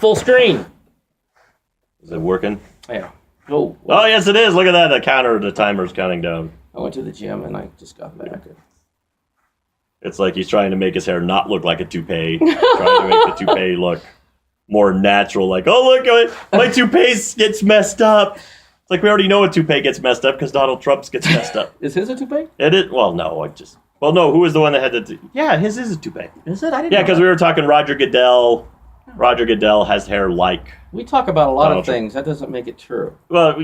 full screen. Is it working? Yeah. Oh, oh, yes, it is. Look at that. The timer's counting down. I went to the gym and I just got back. It's like he's trying to make his hair not look like a toupee. Trying to make the toupee look more natural. Like, oh, look, my toupee gets messed up. It's like we already know a toupee gets messed up because Donald Trump's gets messed up. Is his a toupee? It is. Well, no. Who was the one that had the... Yeah, his is a toupee. Is it? I didn't know because we were talking Roger Goodell. Roger Goodell has hair like... We talk about a lot of things. That doesn't make it true. Well,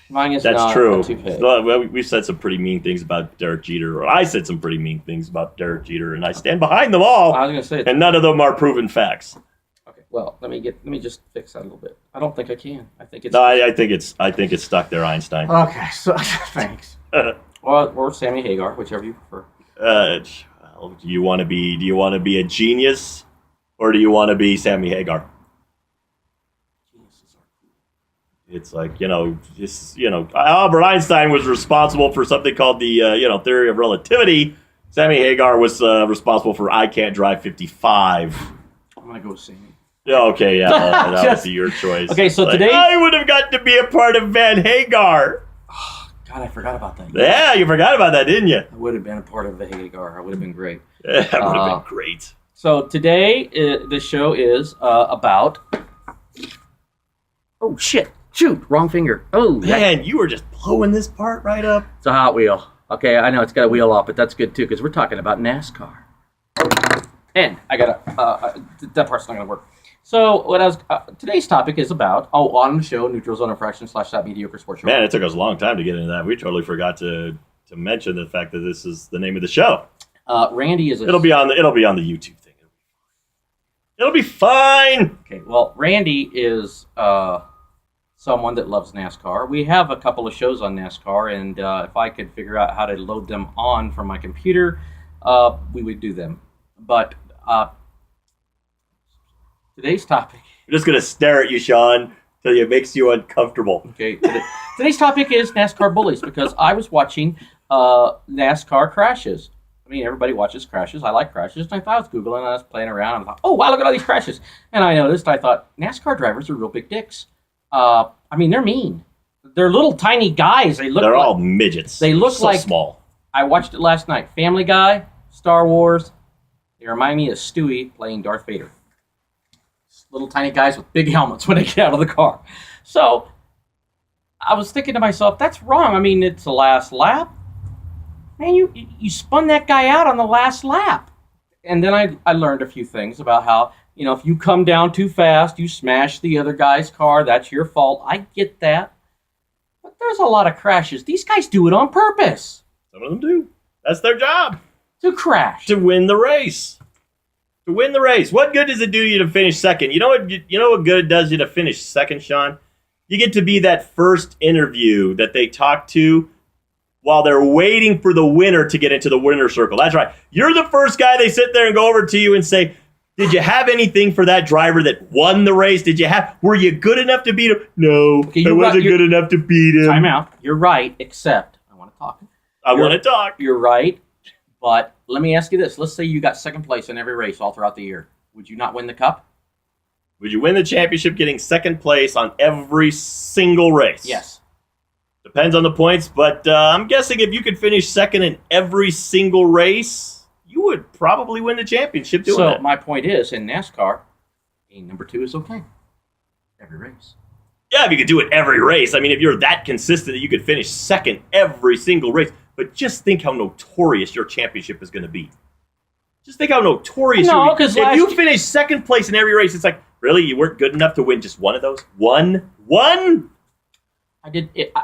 mine is that's not true. a toupee. Well, we've said some pretty mean things about Derek Jeter, or I said some pretty mean things about Derek Jeter, and I stand behind them all. I was going to say... And none of them are proven facts. Okay, well, let me just fix that a little bit. I don't think I can. I think it's... No, I think it's stuck there, Einstein. Okay, so thanks. Or Sammy Hagar, whichever you prefer. Do you want to be a genius, or do you want to be Sammy Hagar? It's like, Albert Einstein was responsible for something called the theory of relativity. Sammy Hagar was responsible for I can't drive 55. I'm gonna go with Sammy. Yeah, okay, yeah, that would be your choice. Okay, so today I would have got to be a part of Van Hagar. Oh, God, I forgot about that. Yeah, you forgot about that, didn't you? I would have been a part of the Hagar. I would have been great. Yeah, that would have been great. So today, the show is about... Oh, shit. Shoot, wrong finger. Oh, man, you were just blowing this part right up. It's a Hot Wheel. Okay, I know it's got a wheel off, but that's good too, because we're talking about NASCAR. And I got that part's not going to work. So today's topic is about, on the show, Neutral Zone Infraction / Mediocre Sports Show. Man, it took us a long time to get into that. We totally forgot to mention the fact that this is the name of the show. Randy is It'll be on the YouTube thing. It'll be fine. Okay, well, Randy is someone that loves NASCAR. We have a couple of shows on NASCAR, and if I could figure out how to load them on from my computer, we would do them. But today's topic... I'm just going to stare at you, Sean, until it makes you uncomfortable. Okay, today's topic is NASCAR bullies, because I was watching NASCAR crashes. I mean, everybody watches crashes. I like crashes. And I thought I was Googling, and I was playing around, and I thought, oh, wow, look at all these crashes. And I thought, NASCAR drivers are real big dicks. I mean, they're mean. They're little tiny guys. They're all midgets. They look so small. I watched it last night. Family Guy, Star Wars. They remind me of Stewie playing Darth Vader. Little tiny guys with big helmets when they get out of the car. So I was thinking to myself, that's wrong. I mean, it's the last lap. Man, you spun that guy out on the last lap. And then I learned a few things about how, if you come down too fast, you smash the other guy's car, that's your fault. I get that. But there's a lot of crashes. These guys do it on purpose. Some of them do. That's their job. To crash. To win the race. To win the race. What good does it do you to finish second? You know what good it does you to finish second, Sean? You get to be that first interview that they talk to while they're waiting for the winner to get into the winner's circle. That's right. You're the first guy they sit there and go over to you and say, did you have anything for that driver that won the race? Were you good enough to beat him? No, okay, I wasn't good enough to beat him. Time out. You're right, except I want to talk. I want to talk. You're right, but let me ask you this. Let's say you got second place in every race all throughout the year. Would you not win the cup? Would you win the championship getting second place on every single race? Yes. Depends on the points, but I'm guessing if you could finish second in every single race, you would probably win the championship doing that. So my point is, in NASCAR, being number 2 is okay. Every race. Yeah, if you could do it every race. I mean, if you're that consistent that you could finish second every single race. But just think how notorious your championship is going to be. Just think how notorious you'll be. If you finish second place in every race, it's like, really? You weren't good enough to win just one of those? One?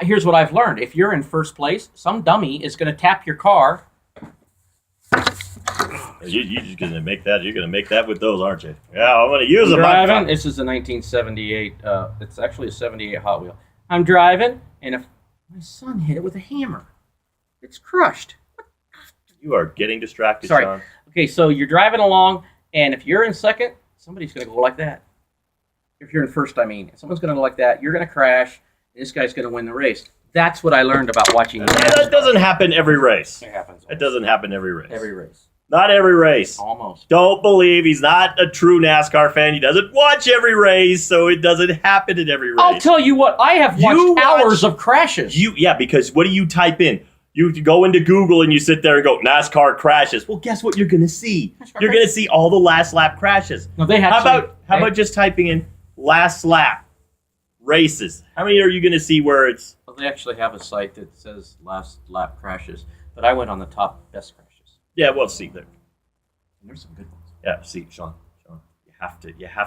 Here's what I've learned. If you're in first place, some dummy is going to tap your car. You're just going to make that. You're going to make that with those, aren't you? Yeah, I'm going to use them. Driving. This is a 1978. It's actually a 78 Hot Wheel. I'm driving, and if my son hit it with a hammer, it's crushed. You are getting distracted, Sorry. Sean. Okay, so you're driving along, and if you're in second, somebody's going to go like that. If you're in first, someone's going to go like that. You're going to crash. This guy's going to win the race. That's what I learned about watching. That doesn't happen every race. It happens. It doesn't happen every race. Every race. Not every race. Almost. Don't believe he's not a true NASCAR fan. He doesn't watch every race, so it doesn't happen at every race. I'll tell you what, I have watched hours of crashes. Because what do you type in? You go into Google and you sit there and go, NASCAR crashes. Well, guess what you're going to see? You're going to see all the last lap crashes. No, they have. How about just typing in last lap races? How many are you going to see where it's... Well, they actually have a site that says last lap crashes, but I went on the top best crashes. Yeah, well, see there. And there's some good ones. Yeah, see, Sean, you have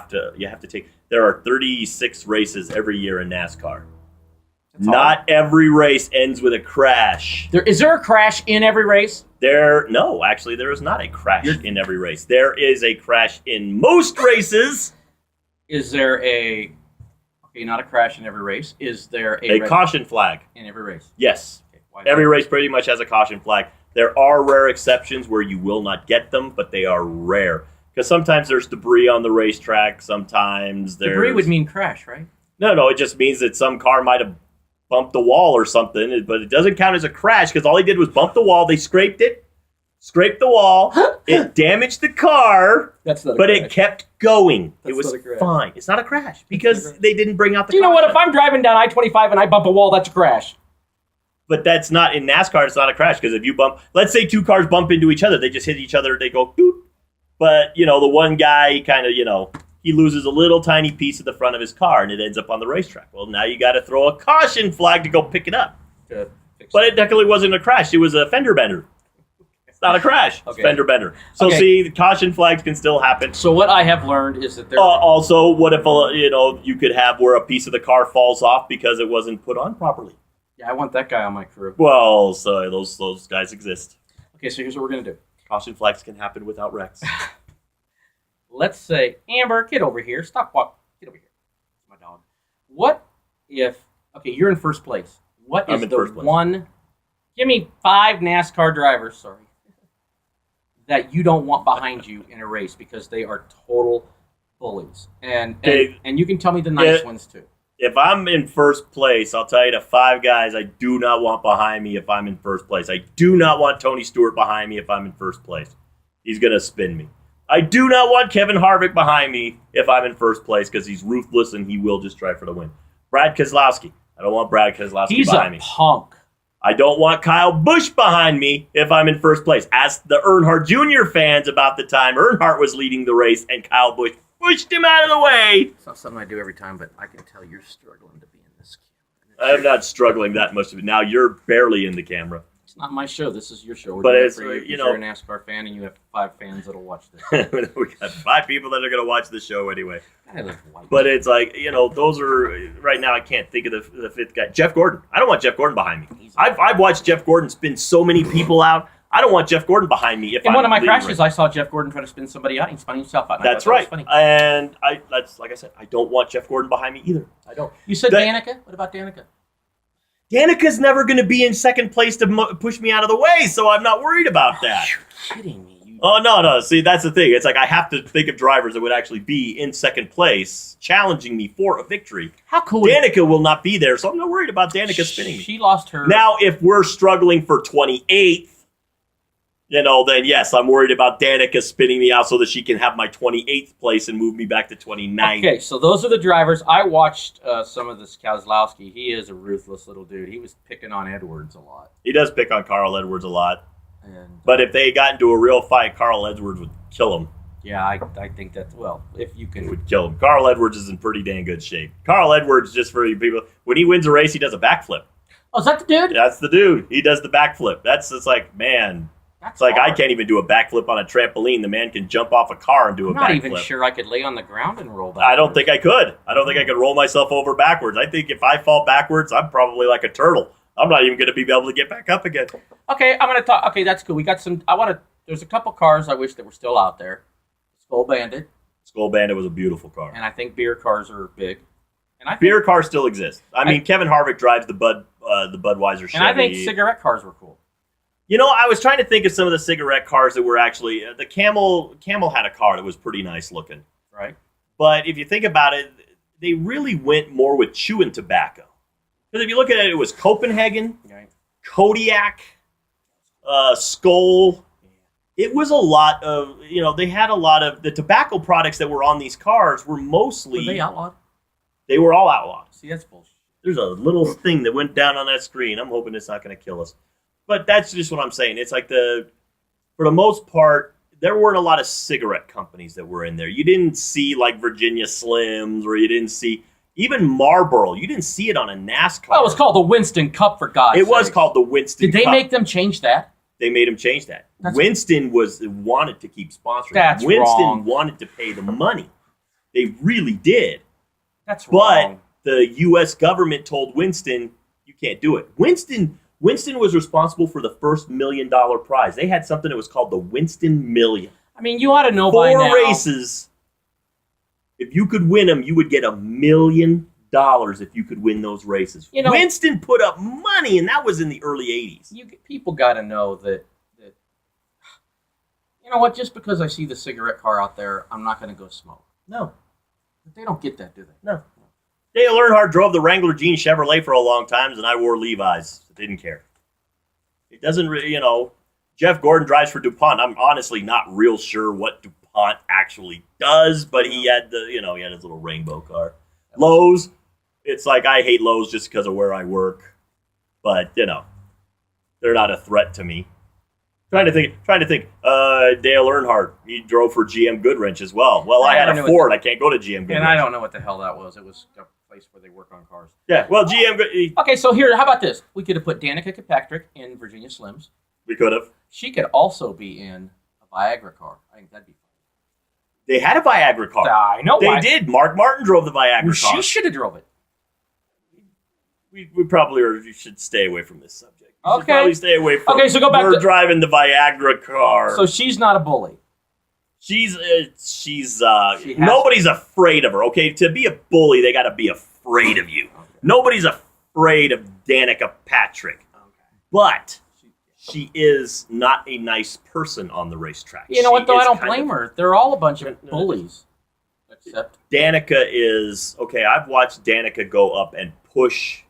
to take. There are 36 races every year in NASCAR. Not every race ends with a crash. Is there a crash in every race? No, actually, there is not a crash in every race. There is a crash in most races. Is there not a crash in every race? Is there a caution flag in every race? Yes. Okay, every race pretty much has a caution flag. There are rare exceptions where you will not get them, but they are rare. Because sometimes there's debris on the racetrack. Sometimes there's... Debris would mean crash, right? No, it just means that some car might have bumped the wall or something, but it doesn't count as a crash because all he did was bump the wall. They scraped the wall. It damaged the car, but it kept going. It was fine. It's not a crash because they didn't bring out the Do you know what? If I'm driving down I-25 and I bump a wall, that's a crash. But that's not, in NASCAR, it's not a crash because if you let's say two cars bump into each other, they just hit each other, they go, doot. But, the one guy kind of, he loses a little tiny piece of the front of his car and it ends up on the racetrack. Well, now you got to throw a caution flag to go pick it up. But it definitely wasn't a crash. It was a fender bender. It's not a crash. It's fender bender. So see, the caution flags can still happen. So what I have learned is that there... also, what if, you could have where a piece of the car falls off because it wasn't put on properly? Yeah, I want that guy on my crew. Well, so those guys exist. Okay, so here's what we're going to do. Caution flags can happen without wrecks. Let's say, Amber, get over here. Stop walking. Get over here. My dog. What if... Okay, you're in first place. What is the one... Give me 5 NASCAR drivers, that you don't want behind you in a race because they are total bullies. And you can tell me the nice ones, too. If I'm in first place, I'll tell you the 5 guys I do not want behind me if I'm in first place. I do not want Tony Stewart behind me if I'm in first place. He's going to spin me. I do not want Kevin Harvick behind me if I'm in first place because he's ruthless and he will just try for the win. Brad Keselowski. I don't want Brad Keselowski behind me. He's a punk. I don't want Kyle Busch behind me if I'm in first place. Ask the Earnhardt Jr. fans about the time Earnhardt was leading the race and Kyle Busch pushed him out of the way. It's not something I do every time, but I can tell you're struggling to be in this camera. I'm not struggling that much of it. Now you're barely in the camera. It's not my show. This is your show. But it's, you're a NASCAR fan and you have 5 fans that'll watch this. We got 5 people that are going to watch the show anyway. But it's like, those are, right now I can't think of the 5th guy. Jeff Gordon. I don't want Jeff Gordon behind me. I've watched Jeff Gordon spin so many people out. I don't want Jeff Gordon behind me. In one of my crashes, I saw Jeff Gordon try to spin somebody out. He spun himself out. That's right. And that's like I said, I don't want Jeff Gordon behind me either. I don't. You said Danica? What about Danica? Danica's never going to be in second place to push me out of the way, so I'm not worried about that. You're kidding me. Oh, no. See, that's the thing. It's like I have to think of drivers that would actually be in second place, challenging me for a victory. How cool. Danica will not be there, so I'm not worried about Danica spinning me. She lost her. Now, if we're struggling for 28th, then yes, I'm worried about Danica spinning me out so that she can have my 28th place and move me back to 29th. Okay, so those are the drivers. I watched some of this Keselowski. He is a ruthless little dude. He was picking on Edwards a lot. He does pick on Carl Edwards a lot. But if they got into a real fight, Carl Edwards would kill him. Yeah, I think that's, if you can. It would kill him. Carl Edwards is in pretty dang good shape. Carl Edwards, just for you people, when he wins a race, he does a backflip. Oh, is that the dude? That's the dude. He does the backflip. It's like, man... It's like hard. I can't even do a backflip on a trampoline. The man can jump off a car and do a backflip. I'm not even sure I could lay on the ground and roll backwards. I don't think I could. I don't think I could roll myself over backwards. I think if I fall backwards, I'm probably like a turtle. I'm not even going to be able to get back up again. Okay, I'm going to talk. Okay, that's cool. We got some. There's a couple cars I wish that were still out there. Skull Bandit. Skull Bandit was a beautiful car. And I think beer cars are big. And beer cars still exist. I mean, Kevin Harvick drives the Budweiser Chevy. And I think cigarette cars were cool. I was trying to think of some of the cigarette cars that were actually... the Camel had a car that was pretty nice looking. Right. But if you think about it, they really went more with chewing tobacco. Because if you look at it, it was Copenhagen, Kodiak, Skoal, It was a lot of, they had a lot of the tobacco products that were on these cars were mostly. Were they outlawed? They were all outlawed. See, that's bullshit. There's a little thing that went down on that screen. I'm hoping it's not going to kill us. But that's just what I'm saying. It's like for the most part, there weren't a lot of cigarette companies that were in there. You didn't see like Virginia Slims, or you didn't see even Marlboro. You didn't see it on a NASCAR. Well, it was called the Winston Cup, for God's sake. It was called the Winston Cup. Did they make them change that? They made him change that. Winston wanted to keep sponsoring. That's Winston wrong. wanted to pay the money. They really did. That's wrong. But the U.S. government told Winston, you can't do it. Winston was responsible for the first $1 million prize. They had something that was called the Winston Million. I mean, you ought to know by now. 4 races. If you could win them, you would get $1 million if you could win those races. Winston put up money, and that was in the early 80s. People got to know that, you know what, just because I see the cigarette car out there, I'm not going to go smoke. No. But they don't get that, do they? No. Dale Earnhardt drove the Wrangler Jean Chevrolet for a long time, and I wore Levi's. Didn't care. It doesn't really, Jeff Gordon drives for DuPont. I'm honestly not real sure what DuPont actually does, but he had he had his little rainbow car. Lowe's, it's like I hate Lowe's just because of where I work, but they're not a threat to me. Trying to think. Dale Earnhardt, he drove for GM Goodwrench as well. Well, I had a Ford. I can't go to GM Goodwrench. And I don't know what the hell that was. It was a place where they work on cars. Yeah, well, GM. Okay, so here, how about this? We could have put Danica Kirkpatrick in Virginia Slims. We could have. She could also be in a Viagra car. I think that'd be fun. They had a Viagra car. I know. They did. Mark Martin drove the Viagra car. She should have drove it. We probably should stay away from this subject. We should Okay. probably stay away from so go back her to driving the Viagra car. So she's not a bully. She's nobody's afraid of her. Okay, to be a bully, they got to be afraid of you. Okay. Nobody's afraid of Danica Patrick. Okay. But she is not a nice person on the racetrack. You know what, though? I don't blame her. They're all a bunch of bullies. Except Danica is... Okay, I've watched Danica go up and push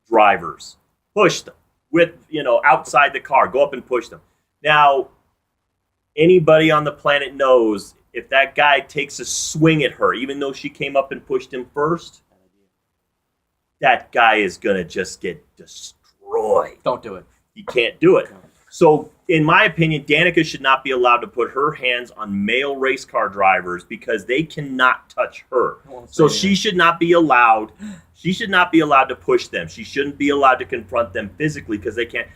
drivers. Push them. With, outside the car. Go up and push them. Now, anybody on the planet knows if that guy takes a swing at her, even though she came up and pushed him first, that guy is going to just get destroyed. Don't do it. You can't do it. So, in my opinion, Danica should not be allowed to put her hands on male race car drivers because they cannot touch her. So she should not be allowed. She should not be allowed to push them. She shouldn't be allowed to confront them physically because they can't.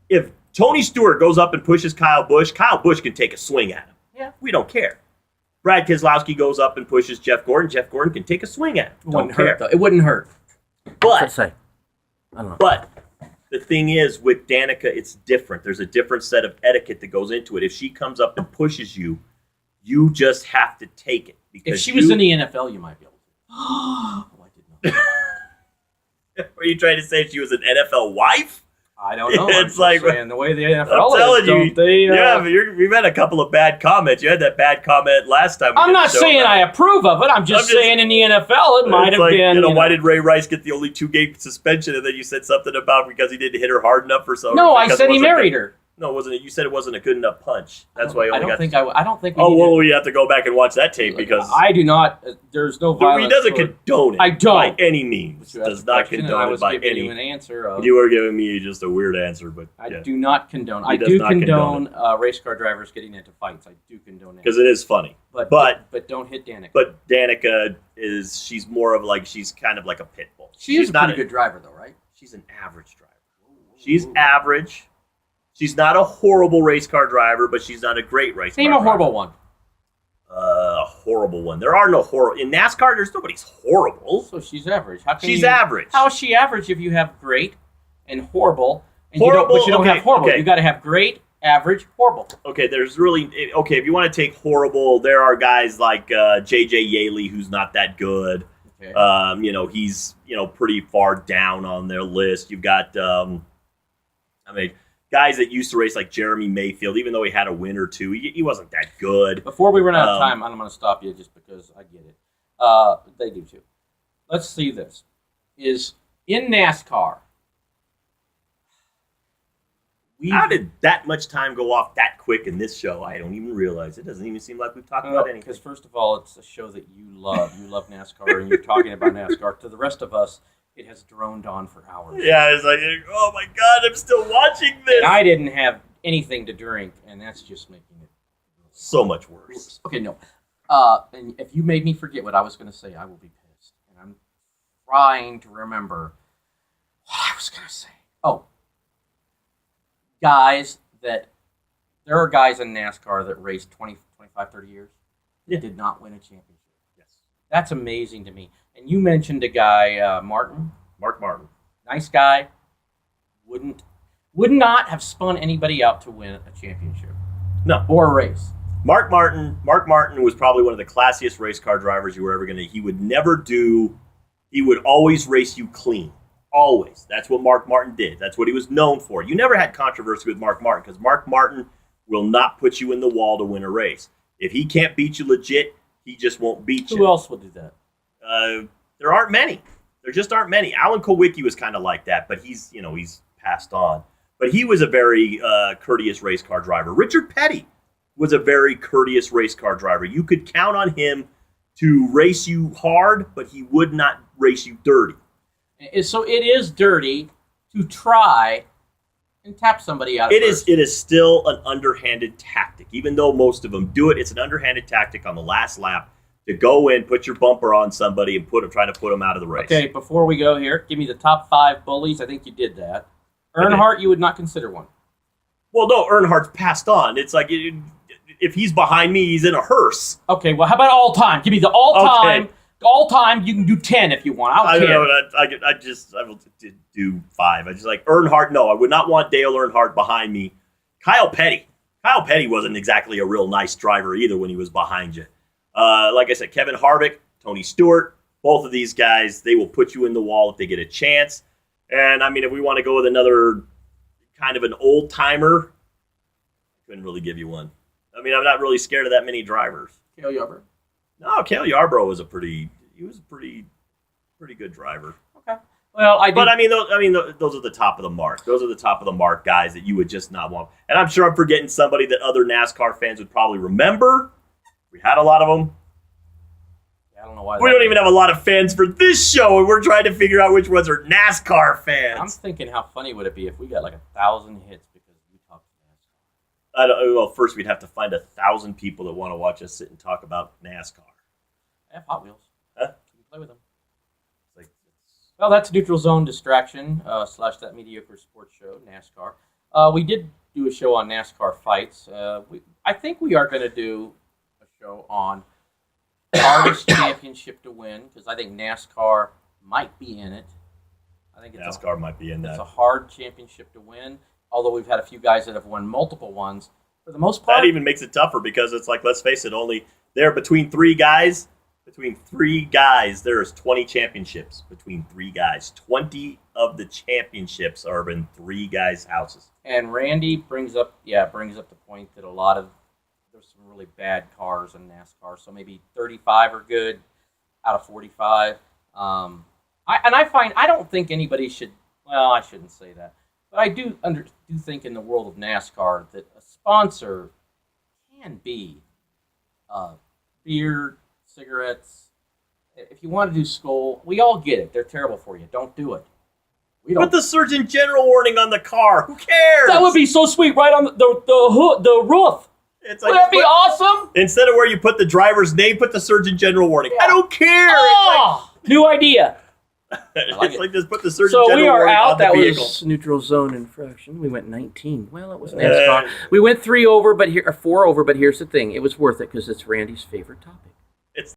If Tony Stewart goes up and pushes Kyle Busch can take a swing at him. Yeah. We don't care. Brad Keselowski goes up and pushes Jeff Gordon can take a swing at him. Wouldn't hurt, though. It wouldn't hurt. But I don't know. But the thing is, with Danica, it's different. There's a different set of etiquette that goes into it. If she comes up and pushes you, you just have to take it. Because if she was in the NFL, you might be able to. Oh, I did not. Were you trying to say she was an NFL wife? I don't know. It's like saying, the way the NFL I'm telling is, you, don't they? Yeah, but we've had a couple of bad comments. You had that bad comment last time. I'm not saying I approve of it. I'm just saying in the NFL it might have been. Why did Ray Rice get the only 2-game suspension? And then you said something about because he didn't hit her hard enough or something. No, I said he married her. No, wasn't it? You said it wasn't a good enough punch. That's why you only got. I don't think. We have to go back and watch that tape because I do not. There's no violence. He doesn't condone it. I don't by any means. Does not condone it by any. I was giving you an answer. You were giving me just a weird answer, but I do not condone. I do condone race car drivers getting into fights. I do condone that because it is funny. But don't hit Danica. But Danica she's more of she's kind of like a pit bull. She's a pretty good driver though, right? She's an average driver. She's average. She's not a horrible race car driver, but she's not a great race car driver. Name a horrible one. A horrible one. There are no horrible. In NASCAR, there's nobody's horrible. So she's average. She's average. How is she average if you have great and horrible? And horrible, you don't have horrible. Okay. You got to have great, average, horrible. Okay, there's really... Okay, if you want to take horrible, there are guys like J.J. Yaley, who's not that good. Okay. He's, pretty far down on their list. You've got... guys that used to race like Jeremy Mayfield, even though he had a win or two, he wasn't that good. Before we run out of time, I'm going to stop you just because I get it. They do too. Let's see this. Is in NASCAR, How did that much time go off that quick in this show? I don't even realize. It doesn't even seem like we've talked about anything. Because first of all, it's a show that you love. You love NASCAR, and you're talking about NASCAR. To the rest of us, it has droned on for hours. Yeah, it's like, oh my God, I'm still watching this. And I didn't have anything to drink, and that's just making it so much worse. Okay, no. And if you made me forget what I was going to say, I will be pissed. And I'm trying to remember what I was going to say. Oh. There are guys in NASCAR that raced 20, 25, 30 years that did not win a championship. Yes. That's amazing to me. And you mentioned a guy, Martin. Mark Martin. Nice guy. Would not have spun anybody out to win a championship. No. Or a race. Mark Martin was probably one of the classiest race car drivers you were ever going to. He would always race you clean. Always. That's what Mark Martin did. That's what he was known for. You never had controversy with Mark Martin because Mark Martin will not put you in the wall to win a race. If he can't beat you legit, he just won't beat you. Who else would do that? There aren't many. There just aren't many. Alan Kulwicki was kind of like that, but he's passed on. But he was a very courteous race car driver. Richard Petty was a very courteous race car driver. You could count on him to race you hard, but he would not race you dirty. So it is dirty to try and tap somebody out. It is still an underhanded tactic. Even though most of them do it, it's an underhanded tactic on the last lap to go in, put your bumper on somebody, and try to put them out of the race. Okay, before we go here, give me the top 5 bullies. I think you did that. Earnhardt, you would not consider one. Well, no, Earnhardt's passed on. It's like if he's behind me, he's in a hearse. Okay, well, how about all time? Give me the all time. Okay. All time, you can do 10 if you want. I don't care. I will do 5. I just like Earnhardt. No, I would not want Dale Earnhardt behind me. Kyle Petty. Kyle Petty wasn't exactly a real nice driver either when he was behind you. Like I said, Kevin Harvick, Tony Stewart, both of these guys, they will put you in the wall if they get a chance. And, I mean, if we want to go with another kind of an old-timer, I couldn't really give you one. I mean, I'm not really scared of that many drivers. Cale Yarborough. No, Cale Yarborough was a pretty good driver. Okay. Well, But those are the top of the mark. Those are the top of the mark guys that you would just not want. And I'm sure I'm forgetting somebody that other NASCAR fans would probably remember. We had a lot of them. Yeah, I don't know why. We don't even have a lot of fans for this show, and we're trying to figure out which ones are NASCAR fans. I'm thinking, how funny would it be if we got like 1,000 hits because we talked to NASCAR? Well, first we'd have to find 1,000 people that want to watch us sit and talk about NASCAR. I have Hot Wheels. Huh? You can play with them. Well, that's Neutral Zone Distraction / that mediocre sports show, NASCAR. We did do a show on NASCAR fights. I think we are going to do a show on hardest championship to win because I think NASCAR might be in it. I think NASCAR might be in that. It's a hard championship to win, although we've had a few guys that have won multiple ones. For the most part, that even makes it tougher because it's like, let's face it, only there between 3 guys. Between 3 guys, there's 20 championships. Between 3 guys, 20 of the championships are in 3 guys' houses. And Randy brings up the point that there's some really bad cars in NASCAR. So maybe 35 are good out of 45. I don't think anybody should. Well, I shouldn't say that, but I do think in the world of NASCAR that a sponsor can be beer, cigarettes. If you want to do Skoal, we all get it. They're terrible for you. Don't do it. Put the Surgeon General warning on the car. Who cares? That would be so sweet, right on the roof. It's like, would that be awesome? Instead of where you put the driver's name, put the Surgeon General warning. Yeah. I don't care. Oh, new idea. It's like just put the Surgeon General warning. So we are out. That was Neutral Zone Infraction. We went 19. Well, it was NASCAR. We went 3 over, 4 over, but here's the thing. It was worth it because it's Randy's favorite topic.